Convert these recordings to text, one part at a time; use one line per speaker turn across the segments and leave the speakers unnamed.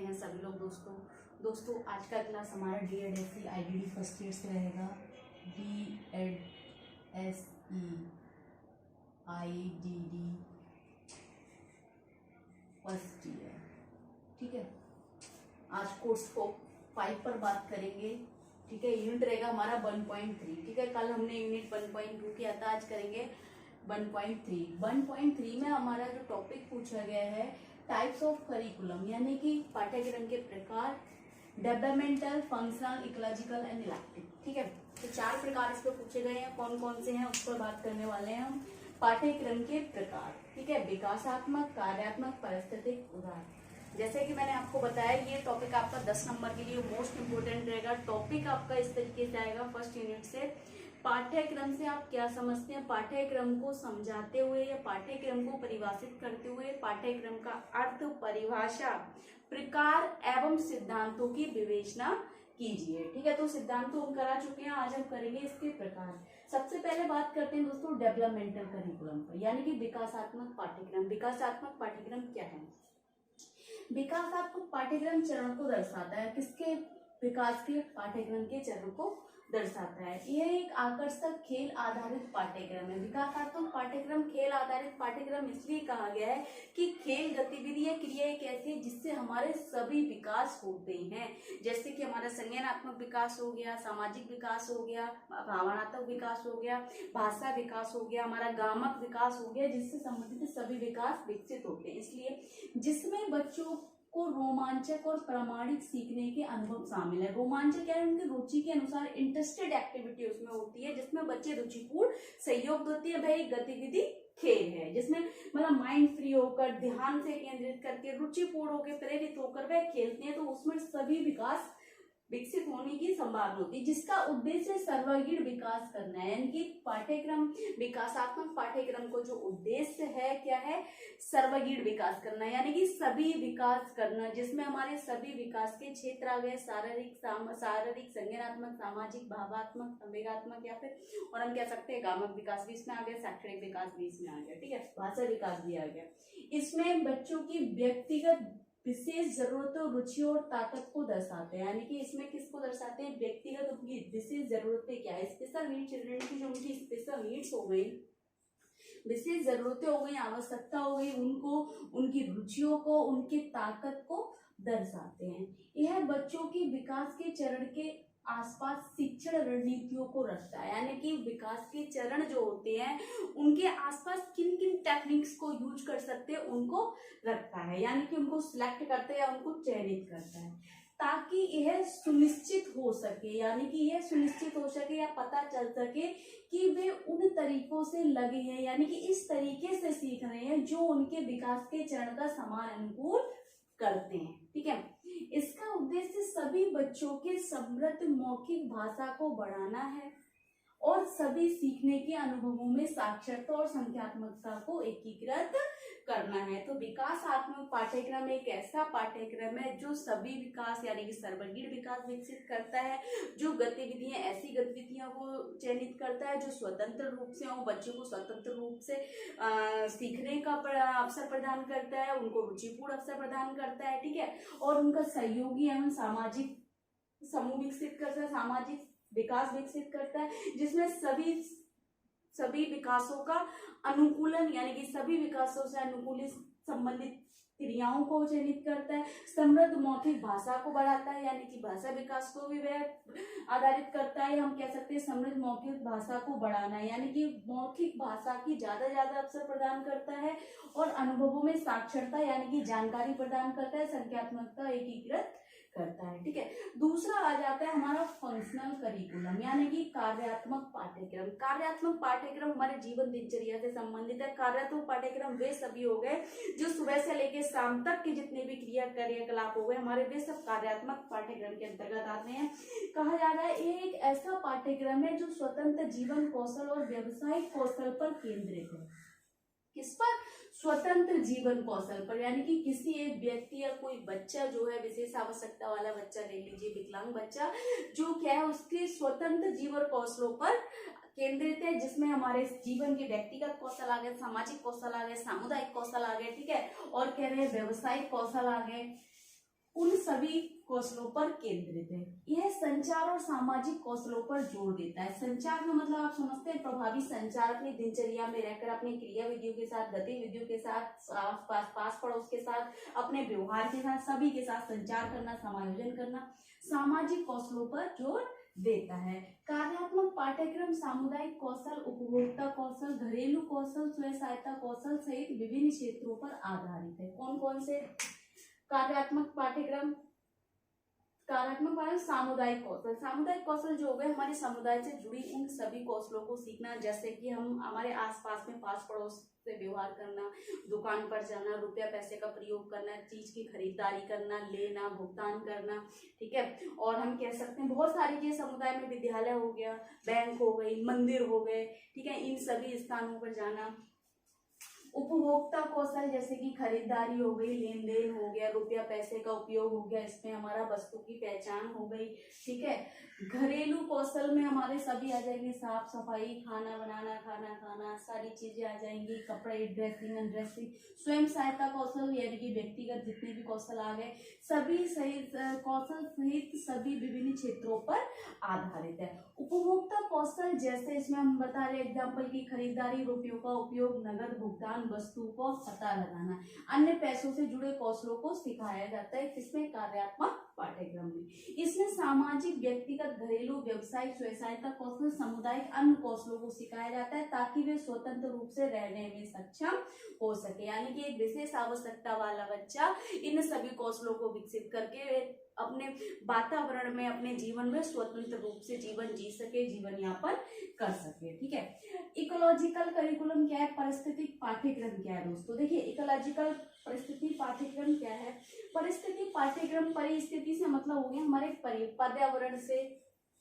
हैं सभी लोग दोस्तों आज का क्लास हमारा DED IDD फर्स्ट ईयर से रहेगा। DED IDD फर्स्ट ईयर, ठीक है। आज कोर्स को 5 पर बात करेंगे, ठीक है। यूनिट रहेगा हमारा 1.3, ठीक है। कल हमने यूनिट 1.2 किया था, आज करेंगे 1.3। 1.3 में हमारा जो टॉपिक पूछा गया है टाइप्स ऑफ करिकुलम, यानी कि पाठ्यक्रम के प्रकार, developmental, functional, ecological and elective, ठीक है। तो 4 प्रकार इस पर पूछे गए हैं। कौन कौन से हैं उस पर बात करने वाले हैं हम। पाठ्यक्रम के प्रकार, ठीक है। विकासात्मक, कार्यात्मक, पारिस्थितिक, उदाहरण। जैसे कि मैंने आपको बताया ये टॉपिक आपका 10 नंबर के लिए मोस्ट इंपोर्टेंट रहेगा। टॉपिक आपका इस तरीके से आएगा फर्स्ट यूनिट से। पाठ्यक्रम से आप क्या समझते हैं, पाठ्यक्रम को समझाते हुए या पाठ्यक्रम को परिभाषित करते हुए पाठ्यक्रम का अर्थ, परिभाषा, प्रकार एवं सिद्धांतों की विवेचना कीजिए, ठीक है। तो सिद्धांत तो हम करा चुके हैं, आज हम करेंगे इसके प्रकार। सबसे पहले बात करते हैं दोस्तों डेवलपमेंटल करिकुलम पर, यानी कि विकासात्मक पाठ्यक्रम। विकासात्मक पाठ्यक्रम क्या है? विकासात्मक पाठ्यक्रम चरण को दर्शाता है। किसके विकास के? पाठ्यक्रम के चरण को दर्शाता है। यह एक आकर्षक खेल आधारित पाठ्यक्रम है। विकासात्मक पाठ्यक्रम खेल आधारित पाठ्यक्रम इसलिए कहा गया है कि खेल गतिविधि या क्रिया एक ऐसी है जिससे हमारे सभी विकास होते हैं। जैसे कि हमारा संज्ञानात्मक विकास हो गया, सामाजिक विकास हो गया, भावनात्मक विकास हो गया, भाषा विकास हो गया, हमारा गामक विकास हो गया, जिससे संबंधित सभी विकास विकसित होते हैं। इसलिए जिसमें बच्चों को रोमांचक और प्रामाणिक सीखने के अनुभव शामिल है। रोमांचक क्या है? उनकी रुचि के अनुसार इंटरेस्टेड एक्टिविटी उसमें होती है, जिसमें बच्चे रुचिपूर्ण सहयोग होती है। भाई गतिविधि खेल है जिसमें मतलब माइंड फ्री होकर, ध्यान से केंद्रित करके, रुचिपूर्ण होकर, प्रेरित होकर वह खेलते हैं, तो उसमें सभी विकास विकसित होने की संभावना होती है, जिसका उद्देश्य सर्वांगीण विकास करना है। यानी कि पाठ्यक्रम, विकासात्मक पाठ्यक्रम को जो उद्देश्य है क्या है? सर्वांगीण विकास करना, यानी कि सभी विकास करना, जिसमें हमारे सभी विकास के क्षेत्र आ गए। शारीरिक, संज्ञानात्मक, सामाजिक, भावात्मक, संवेगात्मक, या फिर और हम कह सकते हैं गामक विकास भी इसमें आ गया, शैक्षणिक विकास भी इसमें आ गया, ठीक है। भाषा विकास भी आ गया। इसमें बच्चों की व्यक्तिगत विशेष जरूरतों, रुचि और ताकत को दर्शाते हैं। यानी कि इसमें किसको दर्शाते हैं? व्यक्तिगत उनकी विशेष जरूरतें क्या है, स्पेशल नीड चिल्ड्रन की जो उनकी स्पेशल नीड्स हो गई, विशेष जरूरतें हो गई, आवश्यकता हो गई, उनको, उनकी रुचियों को, उनकी ताकत को दर्शाते हैं। यह बच्चों की विकास के चरण के आसपास शिक्षण रणनीतियों को रखता है। यानी कि विकास के चरण जो होते हैं उनके आसपास किन किन टेक्निक्स को यूज कर सकते हैं उनको रखता है, यानी कि उनको सिलेक्ट करते हैं या उनको चयनित करता है, ताकि यह सुनिश्चित हो सके, यानी कि यह सुनिश्चित हो सके या पता चल सके कि वे उन तरीकों से लगे हैं, यानी कि इस तरीके से सीख रहे हैं जो उनके विकास के चरण का समान अनुकूल करते हैं, ठीक है। इसका उद्देश्य सभी बच्चों के समृद्ध मौखिक भाषा को बढ़ाना है और सभी सीखने के अनुभवों में साक्षरता और संख्यात्मकता को एकीकृत करना है। तो विकासात्मक पाठ्यक्रम एक ऐसा पाठ्यक्रम है जो सभी विकास यानी कि सर्वांगीण विकास विकसित करता है, जो गतिविधियां, ऐसी गतिविधियों को चयनित करता है जो स्वतंत्र रूप से हो, बच्चों को स्वतंत्र रूप से सीखने का अवसर प्रदान करता है, उनको रुचिपूर्ण अवसर प्रदान करता है, ठीक है। और उनका सहयोगी एवं सामाजिक समूह विकसित करता है, सामाजिक विकास विकसित करता है, जिसमें सभी विकासों का अनुकूलन, यानी कि सभी विकासों से अनुकूलित संबंधित क्रियाओं को चयनित करता है। समृद्ध मौखिक भाषा को बढ़ाता है, यानी कि भाषा विकास को भी वह आधारित करता है। हम कह सकते हैं समृद्ध मौखिक भाषा को बढ़ाना है, यानी कि मौखिक भाषा की ज्यादा अवसर प्रदान करता है और अनुभवों में साक्षरता यानी कि जानकारी प्रदान करता है, संख्यात्मकता एकीकृत करता है, ठीक है। दूसरा आ जाता है हमारा फंक्शनल करिकुलम, यानी कि कार्यात्मक पाठ्यक्रम। कार्यात्मक पाठ्यक्रम हमारे जीवन दिनचर्या से संबंधित है। कार्यात्मक पाठ्यक्रम वे सभी हो गए जो सुबह से लेकर शाम तक के जितने भी क्रियाकलाप हो गए हमारे, वे सब कार्यात्मक पाठ्यक्रम के अंतर्गत आते हैं। कहा जा रहा है ये एक ऐसा पाठ्यक्रम है जो स्वतंत्र जीवन कौशल और व्यवसायिक कौशल पर केंद्रित है। किस पर? स्वतंत्र जीवन कौशल पर, यानी कि किसी एक व्यक्ति या कोई बच्चा जो है, विशेष आवश्यकता वाला बच्चा ले लीजिए, विकलांग बच्चा, जो क्या है उसके स्वतंत्र जीवन कौशलों पर केंद्रित है, जिसमें हमारे जीवन के व्यक्तिगत कौशल आ गए, सामाजिक कौशल आ गए, सामुदायिक कौशल आ गए, ठीक है, और कह रहे हैं व्यवसायिक कौशल आ गए, उन सभी कौशलों पर केंद्रित है। यह संचार और सामाजिक कौशलों पर जोर देता है। संचार का मतलब आप समझते हैं प्रभावी संचार, अपनी दिनचर्या में रहकर अपनी क्रिया विधियों के साथ, गतिविधियों के साथ, पास पड़ोस के साथ, अपने व्यवहार के साथ, सभी के साथ संचार करना, समायोजन करना। सामाजिक कौशलों पर जोर देता है। कार्यात्मक पाठ्यक्रम सामुदायिक कौशल, उपभोक्ता कौशल, घरेलू कौशल, स्वयं सहायता कौशल सहित विभिन्न क्षेत्रों पर आधारित है। कौन कौन से कार्यात्मक पाठ्यक्रम? सामुदायिक कौशल। सामुदायिक कौशल जो हो गए हमारे समुदाय से जुड़ी उन सभी कौशलों को सीखना, जैसे कि हम हमारे आसपास में पास पड़ोस से व्यवहार करना, दुकान पर जाना, रुपया पैसे का प्रयोग करना, चीज की खरीदारी करना, लेना, भुगतान करना, ठीक है। और हम कह सकते हैं बहुत सारी चीज समुदाय में, विद्यालय हो गया, बैंक हो गई, मंदिर हो गए, ठीक है, इन सभी स्थानों पर जाना। उपभोक्ता कौशल जैसे कि खरीदारी हो गई, लेन देन हो गया, रुपया पैसे का उपयोग हो गया, इसमें हमारा वस्तु की पहचान हो गई, ठीक है। घरेलू कौशल में हमारे सभी आ जाएंगे, साफ सफाई, खाना बनाना, खाना खाना, सारी चीजें आ जाएंगी, कपड़े, ड्रेसिंग अनड्रेसिंग। स्वयं सहायता कौशल यानी कि व्यक्तिगत जितने भी कौशल आ गए, सभी सहित कौशल सहित सभी विभिन्न क्षेत्रों पर आधारित है। उपभोक्ता कौशल जैसे इसमें हम बता रहे एग्जाम्पल की खरीदारी, रुपयों का उपयोग, नगद भुगतान, वस्तु को पता लगाना, अन्य पैसों से जुड़े कौशलों को सिखाया जाता है किसमें? कार्यात्मक पाठ्यक्रम में। इसमें सामाजिक, व्यक्तिगत, घरेलू, व्यवसायिक, स्वयं सहायता कौशल, सामुदायिक, अन्य कौशलों को सिखाया जाता है ताकि वे स्वतंत्र रूप से रहने में सक्षम हो सके। यानी कि एक विशेष आवश्यकता वाला बच्चा इन सभी कौशलों को विकसित करके अपने वातावरण में, अपने जीवन में स्वतंत्र रूप से जीवन जी सके, जीवन यापन कर सके, ठीक है। इकोलॉजिकल करिकुलम क्या है? पारिस्थितिक पाठ्यक्रम क्या है दोस्तों? देखिए इकोलॉजिकल परिस्थिति पाठ्यक्रम क्या है? परिस्थिति पाठ्यक्रम, परिस्थिति से मतलब हो गया हमारे पर्यावरण से,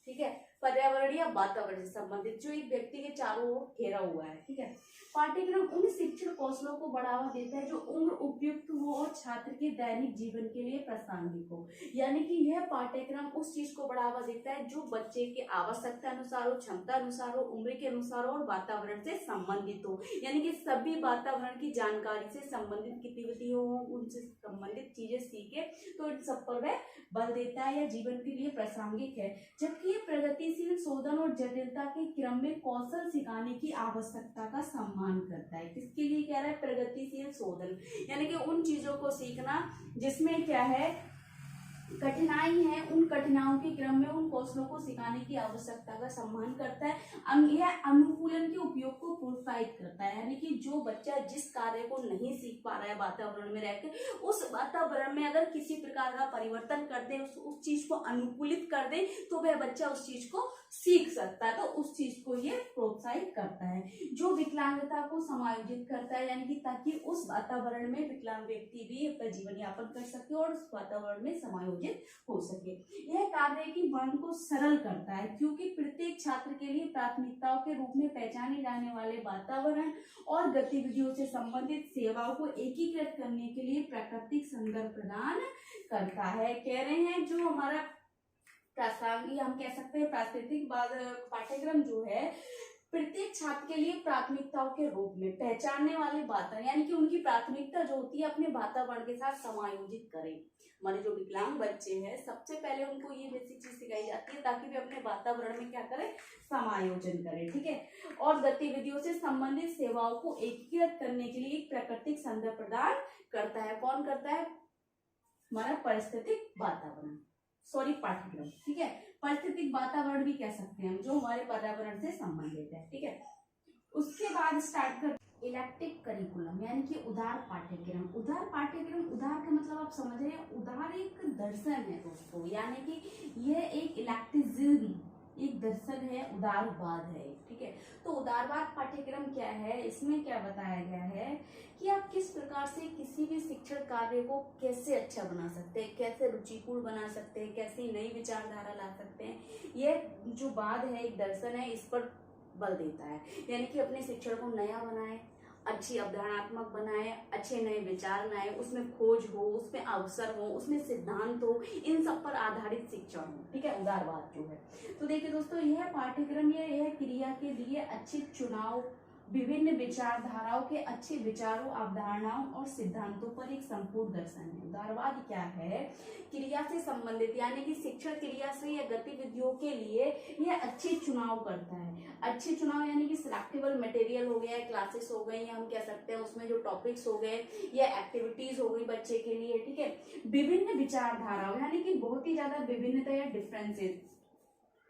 ठीक है, पर्यावरण या वातावरण से संबंधित जो एक व्यक्ति के चारों ओर घेरा हुआ है, ठीक है। पाठ्यक्रम उन शिक्षण कौशलों को बढ़ावा देता है जो उम्र उपयुक्त हो और छात्र के दैनिक जीवन के लिए प्रासंगिक हो। यानी कि यह पाठ्यक्रम उस चीज को बढ़ावा देता है जो बच्चे के आवश्यकता अनुसार हो, क्षमता अनुसार हो, उम्र के अनुसार हो और वातावरण से संबंधित हो। यानी कि सभी वातावरण की जानकारी से संबंधित गतिविधि हो, उनसे संबंधित चीजें सीखे तो इन सब पर वह बल देता है या जीवन के लिए प्रासंगिक है। जबकि ये प्रगतिशील शोधन और जटिलता के क्रम में कौशल सिखाने की आवश्यकता का सम्मान करता है। किसके लिए कह रहा है? प्रगतिशील शोधन, यानी कि उन चीजों को सीखना जिसमें क्या है, कठिनाई है, उन कठिनाइयों के क्रम में उन कौशलों को सिखाने की आवश्यकता का सम्मान करता है। यह अनुकूलन के उपयोग को प्रोत्साहित करता है, यानी कि जो बच्चा जिस कार्य को नहीं सीख पा रहा है वातावरण में रहकर, उस वातावरण में अगर किसी प्रकार का परिवर्तन कर दे, उस चीज को अनुकूलित कर दे तो वह बच्चा उस चीज को सीख सकता है, तो उस चीज को ये प्रोत्साहित करता है। जो विकलांगता को समायोजित करता है, यानी कि ताकि उस वातावरण में विकलांग व्यक्ति भी अपना जीवन यापन कर सके और उस वातावरण में समायोजित हो सके। यह कार्य की मांग को सरल करता है क्योंकि प्रत्येक छात्र के लिए प्राथमिकताओं के रूप में पहचाने जाने वाले वातावरण और गतिविधियों से संबंधित सेवाओं को एकीकृत करने के लिए प्राकृतिक संदर्भ प्रदान करता है। कह रहे हैं जो हमारा प्रासंगिक, हम कह सकते हैं प्राकृतिक पाठ्यक्रम जो है प्रत्येक छात्र के लिए प्राथमिकताओं के रूप में पहचानने वाले वातावरण, यानी कि उनकी प्राथमिकता जो होती है अपने वातावरण के साथ समायोजित करें। हमारे जो विकलांग बच्चे हैं सबसे पहले उनको ये बेसिक चीज सिखाई जाती है ताकि वे अपने वातावरण में क्या करें, समायोजन करें, ठीक है। और गतिविधियों से संबंधित सेवाओं को एकीकृत करने के लिए एक प्राकृतिक संदर्भ प्रदान करता है। कौन करता है? हमारा परिस्थितिक वातावरण, सॉरी पाठ्यक्रम, ठीक है। परिस्थितिक वातावरण भी कह सकते हैं हम, जो हमारे पर्यावरण से संबंधित है, ठीक है। उसके बाद स्टार्ट कर इलेक्टिव करिकुलम, यानी कि उदार पाठ्यक्रम। उदार पाठ्यक्रम, उदार का मतलब आप समझ रहे हैं, उदार एक दर्शन है दोस्तों, यानी कि यह एक इलेक्टिज्म, एक दर्शन है, उदारवाद है, ठीक है। तो उदारवाद पाठ्यक्रम क्या है? इसमें क्या बताया गया है कि आप किस प्रकार से किसी भी शिक्षण कार्य को कैसे अच्छा बना सकते हैं, कैसे रुचिपूर्ण बना सकते हैं, कैसे नई विचारधारा ला सकते हैं। यह जो वाद है, एक दर्शन है, इस पर बल देता है। यानी कि अपने शिक्षण को नया बनाए, अच्छी अवधारणात्मक बनाए, अच्छे नए विचार लाए, उसमें खोज हो, उसमें अवसर हो, उसमें सिद्धांत हो, इन सब पर आधारित शिक्षण हो, ठीक है, उदारवाद जो है। तो देखिए दोस्तों, यह पाठ्यक्रम यह क्रिया के लिए अच्छे चुनाव विभिन्न विचारधाराओं के अच्छे विचारों, अवधारणाओं और सिद्धांतों पर एक संपूर्ण दर्शन है। उदारवाद क्या है? क्रिया से संबंधित यानी कि शिक्षण क्रिया से या गतिविधियों के लिए यह अच्छे चुनाव करता है। अच्छे चुनाव यानी कि सिलेक्टेबल मटेरियल हो गया, क्लासेस हो गई, या हम कह सकते हैं उसमें जो टॉपिक्स हो गए या एक्टिविटीज हो गई बच्चे के लिए, ठीक है। विभिन्न विचारधाराओं यानी कि बहुत ही ज्यादा विभिन्नता या डिफरेंसेस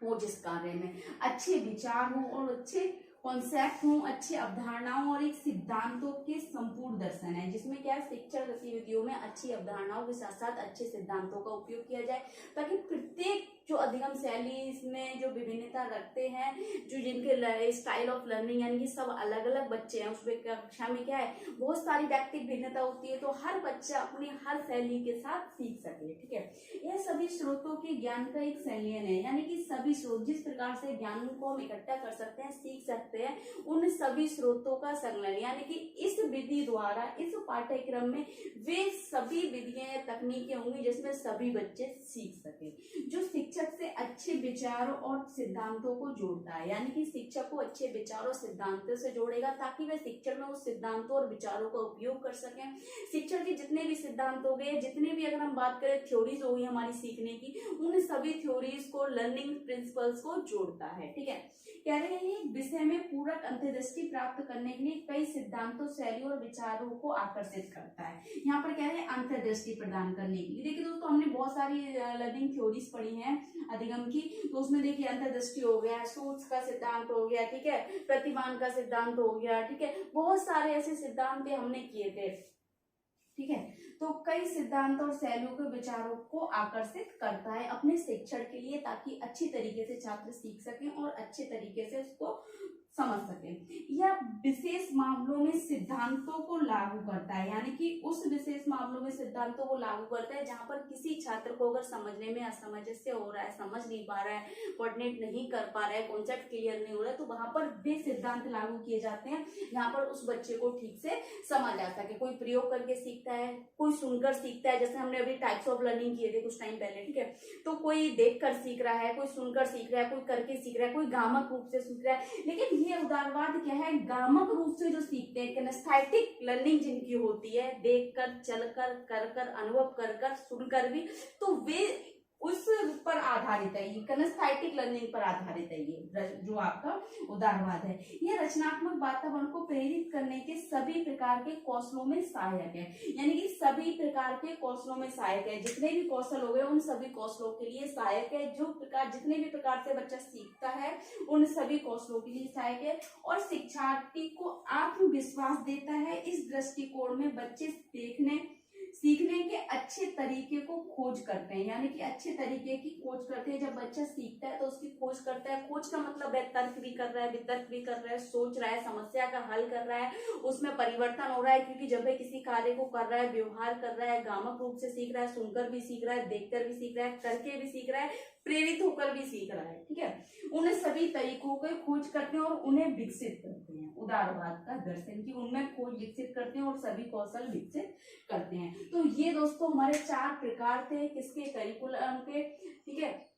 हो जिस कार्य में, अच्छे विचार हो और अच्छे कॉन्सेप्ट हो, अच्छी अवधारणाओं और एक सिद्धांतों के संपूर्ण दर्शन है, जिसमें क्या शिक्षण गतिविधियों में अच्छी अवधारणाओं के साथ साथ अच्छे सिद्धांतों का उपयोग किया जाए, ताकि प्रत्येक जो अधिगम शैली इसमें जो विभिन्नता रखते हैं, जो जिनके स्टाइल ऑफ लर्निंग यानी कि सब अलग अलग बच्चे हैं, उसमें कक्षा में क्या है बहुत सारी व्यक्तिगत भिन्नता होती है, तो हर बच्चा अपनी हर शैली के साथ सीख सके, ठीक है। यह सभी स्रोतों के ज्ञान का एक संलयन है, यानी कि सभी स्रोत जिस प्रकार से ज्ञान को हम इकट्ठा कर सकते हैं, सीख सकते हैं, उन सभी स्रोतों का संलयन, यानी कि इस विधि द्वारा इस पाठ्यक्रम में वे सभी विधियां या तकनीकें होंगी जिसमें सभी बच्चे सीख सके, जो शिक्षक से अच्छे विचारों और सिद्धांतों को जोड़ता है, यानी कि शिक्षक को अच्छे विचारों और सिद्धांतों से जोड़ेगा ताकि वे शिक्षण में उस सिद्धांतों और विचारों का उपयोग कर सकें। शिक्षण के जितने भी सिद्धांत हो गए, जितने भी अगर हम बात करें थ्योरीज हो गई हमारी सीखने की, उन सभी थ्योरीज को लर्निंग प्रिंसिपल्स को जोड़ता है, ठीक है। कह रहे हैं विषय में पूरक अंतर्दृष्टि प्राप्त करने के लिए कई सिद्धांतों, शैलियों और विचारों को आकर्षित करता है। यहाँ पर कह रहे हैं अंतर्दृष्टि प्रदान करने के लिए। देखिए दोस्तों, हमने बहुत सारी लर्निंग थ्योरीज पढ़ी हैं अधिगम की, तो उसमें देखिए अंतर्दृष्टि हो गया, सूट्स का सिद्धांत हो गया, ठीक है, प्रतिमान का सिद्धांत हो गया, ठीक है, बहुत सारे ऐसे सिद्धांत हमने किए थे, ठीक है। तो कई सिद्धांत और शैलियों के विचारों को आकर्षित करता है अपने शिक्षण के लिए, ताकि अच्छी तरीके से छात्र सीख सकें और अच्छे तरीके से उसको समझ सके। यह विशेष मामलों में सिद्धांतों को लागू करता है, यानी कि उस विशेष मामलों में सिद्धांतों को लागू करता है जहां पर किसी छात्र को अगर समझने में असमंजस्य हो रहा है, समझ नहीं पा रहा है, कोऑर्डिनेट नहीं कर पा रहा है, कॉन्सेप्ट क्लियर नहीं हो रहा है, तो वहां पर वे सिद्धांत लागू किए जाते हैं जहां पर उस बच्चे को ठीक से समझ आ सके। कोई प्रयोग करके सीखता है, कोई सुनकर सीखता है, जैसे हमने अभी टाइप्स ऑफ लर्निंग किए थे कुछ टाइम पहले, ठीक है। तो कोई देख कर सीख रहा है, कोई सुनकर सीख रहा है, कोई करके सीख रहा है, कोई गामक रूप से सीख रहा है। लेकिन ये उदारवाद क्या है, गामक रूप से जो सीखते हैं, किनेस्थेटिक लर्निंग जिनकी होती है, देख कर, चल कर, कर कर, अनुभव कर कर, सुनकर भी, तो वे उस पर आधारित है, ये किनेस्थेटिक लर्निंग पर आधारित है, ये जो आपका उदारवाद है। यह रचनात्मक वातावरण को प्रेरित करने के सभी प्रकार के कौशलों में सहायक है, यानी कि सभी प्रकार के कौशलों में सहायक है, जितने भी कौशल हो गए उन सभी कौशलों के लिए सहायक है। जो प्रकार जितने भी प्रकार से बच्चा सीखता है उन सभी कौशलों के लिए सहायक है, और शिक्षार्थी को आत्मविश्वास देता है। इस दृष्टिकोण में बच्चे सीखने के अच्छे तरीके को खोज करते हैं, यानी कि अच्छे तरीके की खोज करते हैं। जब बच्चा सीखता है तो उसकी खोज करता है, खोज का मतलब है तर्क भी कर रहा है, वितर्क भी कर रहा है, सोच रहा है, समस्या का हल कर रहा है, उसमें परिवर्तन हो रहा है, क्योंकि जब वह किसी कार्य को कर रहा है, व्यवहार कर रहा है, गामक रूप से सीख रहा है, सुनकर भी सीख रहा है, देखकर भी सीख रहा है, करके भी सीख रहा है, प्रेरित होकर भी सीख रहा है, ठीक है। उन्हें सभी तरीकों को खोज करते हैं और उन्हें विकसित करते हैं। उदारवाद का दर्शन की उनमें खोज विकसित करते हैं और सभी कौशल विकसित करते हैं। तो ये दोस्तों हमारे 4 प्रकार थे किसके, करिकुलम के, ठीक है।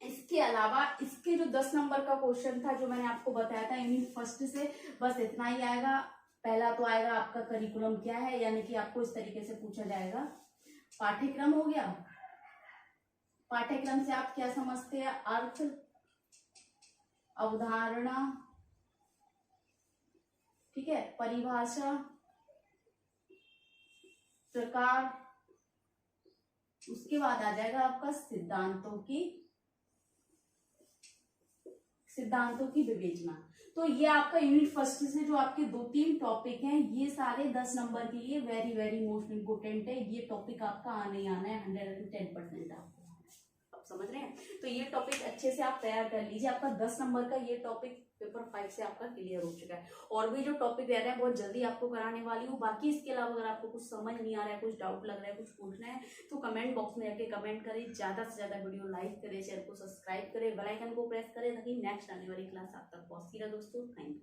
इसके अलावा इसके जो 10 नंबर का क्वेश्चन था जो मैंने आपको बताया था यूनिट फर्स्ट से, बस इतना ही आएगा। पहला तो आएगा आपका करिकुलम क्या है, यानी कि आपको इस तरीके से पूछा जाएगा, पाठ्यक्रम हो गया, पाठ्यक्रम से आप क्या समझते हैं, अर्थ, अवधारणा, ठीक है, परिभाषा, प्रकार, उसके बाद आ जाएगा आपका सिद्धांतों की विवेचना। तो ये आपका यूनिट फर्स्ट से जो आपके 2-3 टॉपिक हैं, ये सारे 10 नंबर के लिए वेरी वेरी मोस्ट इंपोर्टेंट है। ये टॉपिक आपका आने ही आना है, 110% आपको, आप समझ रहे हैं। तो ये टॉपिक अच्छे से आप तैयार कर लीजिए। आपका 10 नंबर का ये टॉपिक पेपर 5 से आपका क्लियर हो चुका है, और भी जो टॉपिक रह रहे हैं बहुत जल्दी आपको कराने वाली हूँ। बाकी इसके अलावा अगर आपको कुछ समझ नहीं आ रहा है, कुछ डाउट लग रहा है, कुछ पूछना है, तो कमेंट बॉक्स में जाके कमेंट करें, ज्यादा से ज्यादा वीडियो लाइक करें, चैनल को सब्सक्राइब करें, बेल आइकन को प्रेस करें, ताकि नेक्स्ट आने वाली क्लास आप तक पहुंचती रहे दोस्तों। Thank you.